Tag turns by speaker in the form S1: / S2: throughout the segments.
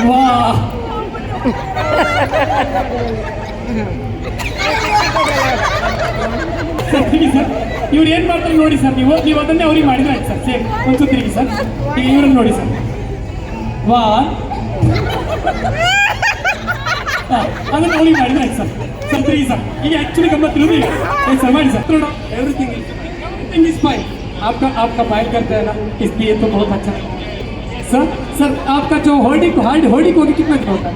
S1: ವಾ ಸರ್ ಇವ್ರು ಏನ್ ಮಾಡ್ತಾರೆ ನೋಡಿ ಸರ್, ನೀವು ಅದನ್ನೇ ಅವ್ರಿಗೆ ಮಾಡಿದ್ರೆ ಆಯ್ತು ಸರ್. ಸೇಮ್ ಒಂದ್ಸು ತಿರುಗಿ ಸರ್, ಈಗ ಇವ್ರನ್ನ ನೋಡಿ ಸರ್. ವಾ ಅದನ್ನ ಅವ್ರಿಗೆ ಮಾಡಿದ್ರೆ ಆಯ್ತು ಸರ್. ಸರ್ ತಿರುಗಿ ಸರ್, ಈಗ ಆಕ್ಚುಲಿ ಗಮ್ಮತ್ತು सर ಮಾಡಿ सर. Everything is fine. आपका बाइक करता है ना, इसलिए तो बहुत अच्छा है सर. सर आपका जो होल्डिंग होगी कितना दिन होता है?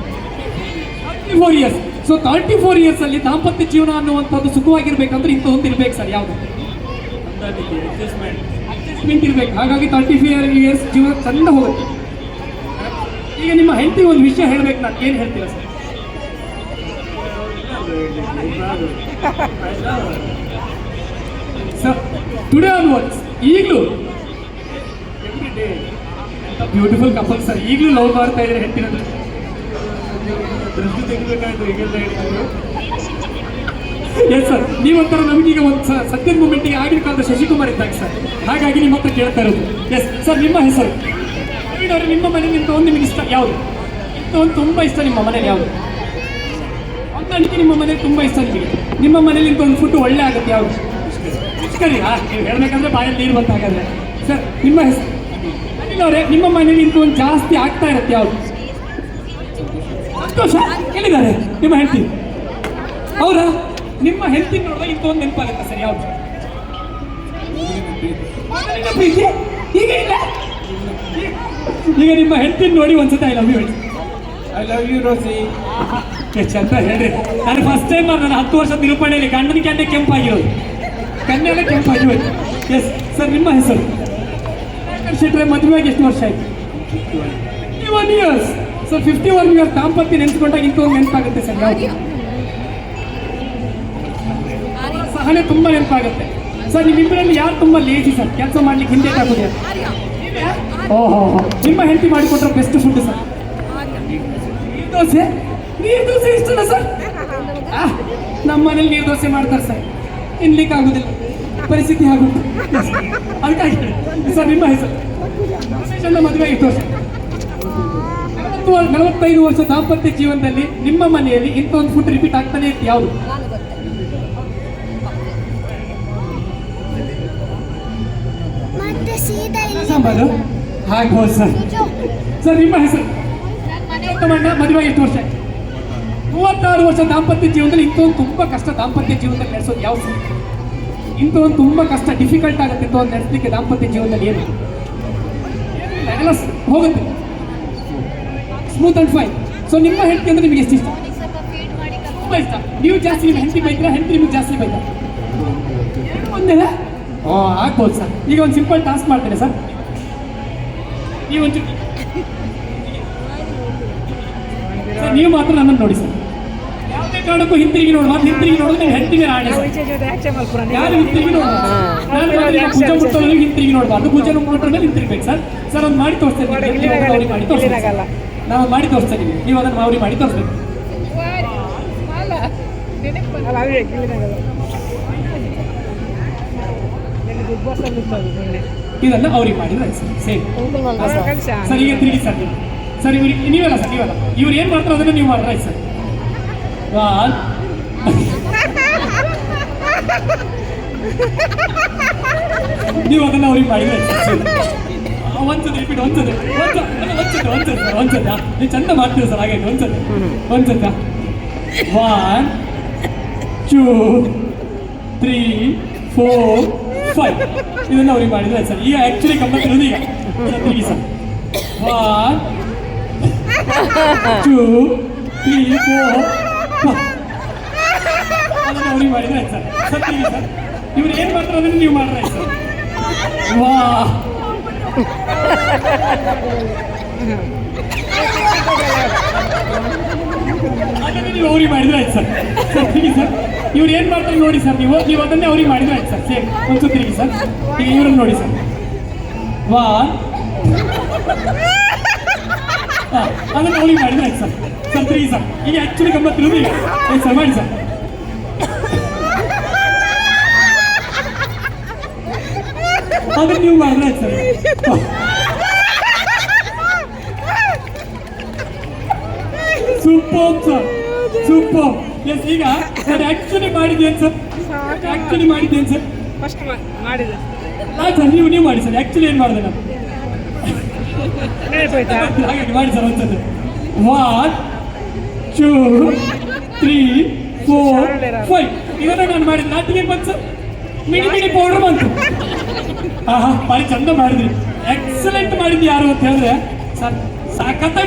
S1: 34 इयर्स. ಸೊ 34 ಇಯರ್ಸ್ ಅಲ್ಲಿ ದಾಂಪತ್ಯ ಜೀವನ ಅನ್ನುವಂಥದ್ದು ಸುಖವಾಗಿರ್ಬೇಕಂದ್ರೆ ಇಂಥ ಒಂದು ಇರ್ಬೇಕು ಸರ್. ಯಾವುದು ಅಡ್ಜಸ್ಟ್ಮೆಂಟ್ ಇರ್ಬೇಕು. ಹಾಗಾಗಿ 34 ಇಯರ್ಸ್ ಜೀವನ ಚಂದ ಹೋಗುತ್ತೆ. ಈಗ ನಿಮ್ಮ ಹೆಂಡತಿ ಒಂದು ವಿಷಯ ಹೇಳ್ಬೇಕು, ನಾನು ಏನು ಹೇಳ್ತೀರಾ ಸರ್? ಸರ್ ಟುಡೇ ಆನ್ವರ್ಡ್ಸ್ ಈಗಲೂ every day beautiful couple sir, ಈಗಲೂ ಲವ್ ಮಾಡ್ತಾ ಇದ್ದಾರೆ ಹೆಂಡತಿನ ದೃಷ್ಟಿ ತೆಗಿಬೇಕಾಯ್ತು ಈಗೆಲ್ಲ ಹೇಳ್ತಿದ್ರು. ಎಸ್ ಸರ್, ನೀವೊಂಥರ ನಮಗೀಗ ಒಂದು ಸದ್ಯದ ಮೂಮೆಂಟಿಗೆ ಆಗಿನ ಕಾಲದ ಶಶಿಕುಮಾರ್ ಇದ್ದಾಗ ಸರ್, ಹಾಗಾಗಿ ನಿಮ್ಮ ಹತ್ರ ಕೇಳ್ತಾ ಇರೋದು. ಎಸ್ ಸರ್, ನಿಮ್ಮ ಹೆಸರು ಪ್ರವೀಣ್ ಅವರೇ, ನಿಮ್ಮ ಮನೇಲಿ ಇಂಥ ಒಂದು ನಿಮಗೆ ಇಷ್ಟ ಯಾವುದು? ಇಂಥ ಒಂದು ತುಂಬ ಇಷ್ಟ ನಿಮ್ಮ ಮನೇಲಿ ಯಾವುದು? ಒಂದು ನಿಮ್ಮ ಮನೇಲಿ ತುಂಬ ಇಷ್ಟ ನಿಮಗೆ, ನಿಮ್ಮ ಮನೇಲಿ ಇಂಥ ಒಂದು ಫುಡ್ ಒಳ್ಳೆ ಆಗುತ್ತೆ ಯಾವುದು? ಕರಿ ನೀವು ಹೇಳ್ಬೇಕಂದ್ರೆ ಬಾಯಲ್ಲಿ ನೀರು ಬಂತ. ಹಾಗಾದ್ರೆ ಸರ್ ನಿಮ್ಮ ಹೆಸರು ಅನಿಲ್ ಅವರೇ, ನಿಮ್ಮ ಮನೇಲಿ ಇಂಥ ಒಂದು ಜಾಸ್ತಿ ಆಗ್ತಾ ಇರುತ್ತೆ ಯಾವುದು? ಸಂತೋಷ. ಹೇಳಿದ್ದಾರೆ ನಿಮ್ಮ ಹೆಂಡತಿ ಅವರ, ನಿಮ್ಮ ಹೆಂಡತಿ ನೋಡಿದಾಗ ಇಂಥ ಒಂದು ನೆನಪಾಗುತ್ತೆ ಸರ್ ಯಾವುದು? ಪ್ರೀತಿ ಈಗ ಇಲ್ಲ. ಈಗ ನಿಮ್ಮ ಹೆಂಡತಿ ನೋಡಿ ಒಂದ್ಸತಿ ಐ ಲವ್ ಯು ಹೇಳಿ. ಐ ಲವ್ ಯು ರೋಸಿ. ಚಂದ ಹೇಳ್ರಿ. ನಾನು ಫಸ್ಟ್ ಟೈಮ್ ನಾನು 10 ವರ್ಷದ ನಿರೂಪಣೆಯಲ್ಲಿ ಗಂಡನ ಕ್ಯಾಂಡೆ ಕೆಂಪಾಗಿರೋದು, ಕನ್ಯೆಲ್ಲ ಕೆಂಪಾಗಿರೋದು. ಎಸ್ ಸರ್, ನಿಮ್ಮ ಹೆಸರು ಶೆಟ್ರೆ. ಮದುವೆಯಾಗಿ ಎಷ್ಟು ವರ್ಷ ಆಯ್ತು? 51 ಇಯರ್ಸ್. ಸರ್ 51 ಇಯರ್ಸ್ ದಾಂಪತ್ಯ ನೆನೆಸ್ಕೊಂಡಾಗ ಇಂಥ ಒಂದು ನೆನಪಾಗುತ್ತೆ ಸರ್ ಯಾವುದು? ಸಹನೆ ತುಂಬ ನೆನಪಾಗುತ್ತೆ ಸರ್. ನಿಮ್ಮಿಬ್ಬರಲ್ಲಿ ಯಾರು ತುಂಬ ಲೇಜಿ ಸರ್, ಕೆಲಸ ಮಾಡ್ಲಿಕ್ಕೆ ಹಿಂದೆ ಆಗೋದು? ಓಹೋ, ನಿಮ್ಮ ಹೆಂಡತಿ ಮಾಡಿಕೊಟ್ರೆ ಬೆಸ್ಟ್ ಫುಡ್ ಸರ್ ನೀರು ದೋಸೆ ಇಷ್ಟಲ್ಲ ಸರ್? ನಮ್ಮ ಮನೇಲಿ ನೀರು ದೋಸೆ ಮಾಡ್ತಾರೆ ಸರ್, ತಿನ್ಲಿಕ್ಕೆ ಆಗುದಿಲ್ಲ, ಪರಿಸ್ಥಿತಿ ಆಗುತ್ತೆ. ಅದಕ್ಕಾಗಿ ಸರ್ ನಿಮ್ಮ ಹೆಸರು? ಮದುವೆ ಎಷ್ಟು ವರ್ಷ? 45 ವರ್ಷ ದಾಂಪತ್ಯ ಜೀವನದಲ್ಲಿ ನಿಮ್ಮ ಮನೆಯಲ್ಲಿ ಇಂಥ ಒಂದು ಫುಡ್ ರಿಪೀಟ್ ಆಗ್ತಾನೆ ಇತ್ತು ಯಾವುದು? ಸಾಂಬಾರು. ಆಗ್ಬೋದು ಸರ್. ಸರ್ ನಿಮ್ಮ ಹೆಸರು? ಮದುವೆ ಎಷ್ಟು ವರ್ಷ? 36 ವರ್ಷ ದಾಂಪತ್ಯ ಜೀವನದಲ್ಲಿ ಇಂಥ ಒಂದು ತುಂಬ ಕಷ್ಟ ದಾಂಪತ್ಯ ಜೀವನದಲ್ಲಿ ನಡೆಸೋದು ಯಾವ ಸರ್? ಇಂಥ ಒಂದು ತುಂಬ ಕಷ್ಟ ಡಿಫಿಕಲ್ಟ್ ಆಗುತ್ತೆ ಇಂಥ ಒಂದು ನಡೆಸಲಿಕ್ಕೆ ದಾಂಪತ್ಯ ಜೀವನದಲ್ಲಿ ಏನು? ಎಲ್ಲ ಹೋಗುತ್ತೆ ಸ್ಮೂತ್ ಅಂಡ್ ಫೈನ್. ಸೊ ನಿಮ್ಮ ಹೆಂಡತಿ ಅಂದ್ರೆ ನಿಮಗೆ ಎಷ್ಟು ಇಷ್ಟ? ತುಂಬ ಇಷ್ಟ. ನೀವು ಜಾಸ್ತಿ ನಿಮ್ಮ ಹೆಂಡತಿ ಬೈತೀರಾ, ಹೆಂಡತಿ ನಿಮಗೆ ಜಾಸ್ತಿ ಬೈತಾ? ಒಂದೇನಾ? ಆಗ್ಬೋದು ಸರ್. ಈಗ ಒಂದು ಸಿಂಪಲ್ ಟಾಸ್ಕ್ ಮಾಡ್ತೇನೆ ಸರ್. ನೀವು ಒಂಚೂರು ಸರ್, ನೀವು ಮಾತ್ರ ನನ್ನನ್ನು ನೋಡಿ ಸರ್. ಯಾವುದೇ ಕಾರಣಕ್ಕೂ ಹಿಂತಿರುಗಿ ನೋಡಬಾರ್ದು. ಹಿಂತಿರುಗಿ ನೋಡೋದು ನೀವು ಹೆಂಡತಿಗೆ ಆಣೆ. ಯಾರು ಹಿಂತಿರುಗಿ ನೋಡಬಾರ್ದು. ಭುಜ ಮುಟ್ಟೋದು ಹಿಂತಿರುಗಿ ನೋಡಬಾರ್ದು. ಭುಜ ಮುಟ್ಟೋ ಮೇಲೆ ಹಿಂತಿರುಗಬೇಕು ಸರ್. ಸರ್ ಒಂದು ಮಾಡಿ ತೋರಿಸ್ತೇನೆ, ಮಾಡಿ ತೋರಿಸ್ತೇನೆ. ನಾವು ಮಾಡಿ ತೋರಿಸ್ತೇನೆ, ನೀವು ಅದನ್ನು ಅವ್ರಿಗೆ ಮಾಡಿ ತೋರಿಸ್ಬೇಕು. ಇದನ್ನ ಅವ್ರಿಗೆ ಮಾಡಿದ್ರೆ ಸೇಮ್ ಸರ್. ಈಗ ತಿರುಗಿ ಸರ್ ನೀವು ಸರ್, ಇವ್ರಿಗೆ ನೀವೆಲ್ಲ ಸರ್, ನೀವೆಲ್ಲ ಇವ್ರು ಏನು ಮಾಡ್ತಾರೆ ಅದನ್ನು ನೀವು ಮಾಡ್ರೆ ಸರ್. ನೀವು ಅದನ್ನು ಅವ್ರಿಗೆ ಮಾಡಿದ್ರೆ ಒಂದ್ಸತಿ ರಿಪೀಟ್. ಒಂದ್ಸತಿ ನೀವು ಚಂದ ಮಾಡ್ತೀವಿ ಸರ್. ಹಾಗಾಗಿ ಒಂದ್ಸತಿ 1 2 3 4 5 ಇದನ್ನು ಅವ್ರಿಗೆ ಮಾಡಿದ್ರೆ ಸರ್. ಈಗ ಆ್ಯಕ್ಚುಲಿ ಗಮ್ಮತ್ತಿರೋದು ಈಗ ತಿರುಗಿ ಸರ್. 1 2 3 4 5 ಅದನ್ನು ಅವ್ರಿಗೆ ಮಾಡಿದ್ರೆ ಸರ್. ಸರ್ ತಿರುಗಿ ಸರ್, ಇವ್ರು ಏನು ಮಾಡ್ತಾರೆ ಅದನ್ನು ನೀವು ಮಾಡ್ರೆ ಸರ್. ವಾ ಅದನ್ನು ನೀವು ಅವ್ರಿಗೆ ಮಾಡಿದ್ರೆ ಆಯ್ತು ಸರ್. ಸರ್ ತಿರುಗಿ ಸರ್, ಇವ್ರು ಏನು ಮಾಡ್ತಾರೆ ನೋಡಿ ಸರ್, ನೀವು ಅದನ್ನೇ ಅವ್ರಿಗೆ ಮಾಡಿದ್ರೆ ಆಯ್ತು ಸರ್. ಸೇಮ್ ಒಂಚು ತಿರುಗಿ ಸರ್, ಈಗ ಇವ್ರನ್ನ ನೋಡಿ ಸರ್. ಅದನ್ನು ಅವ್ರಿಗೆ ಮಾಡಿದ್ರೆ ಆಯ್ತು ಸರ್. ಸರ್ ತಿರುಗಿ ಸರ್, ಈಗ ಆ್ಯಕ್ಚುಲಿ ಗಮ್ಮತ್ತಿರೋದು ಈಗ ಸರ್. ಮಾಡಿ ಸರ್. ಅದನ್ನು ನೀವು ಮಾಡಿದ್ರೆ ಆಯ್ತು sir. Super sir, super. Yes, ಈಗ ಸರ್ ಆಕ್ಚುಲಿ ಮಾಡಿದ್ದೇನು ಸರ್? ಆಕ್ಚುಲಿ ಮಾಡಿದ್ದೇನು ಸರ್?
S2: ಫಸ್ಟ್ ಮಾಡಿದೆ
S1: ಸರ್ ನೀವು ಮಾಡಿ ಸರ್. ಆಕ್ಚುಲಿ ಏನು ಮಾಡಿದೆ ನಾನು? ಹಾಗಾಗಿ ಮಾಡಿ ಸರ್ ಒಂದ್ಸತಿ. 1 2 3 4 5 ಇದನ್ನ ನಾನು ಮಾಡಿದ ನಾಟಿಗೆ ಬಂತು ಸರ್. ಮಿಡಿ ಪೌಡರ್ ಬಂತು. ಭಾರಿ ಚಂದ ಮಾಡಿದ್ರಿ, ಎಕ್ಸಲೆಂಟ್ ಮಾಡಿದ್ರಿ. ಯಾರು ಅಂತ ಹೇಳಿದ್ರೆ ಸರ್, ಸಾಕತ್ತ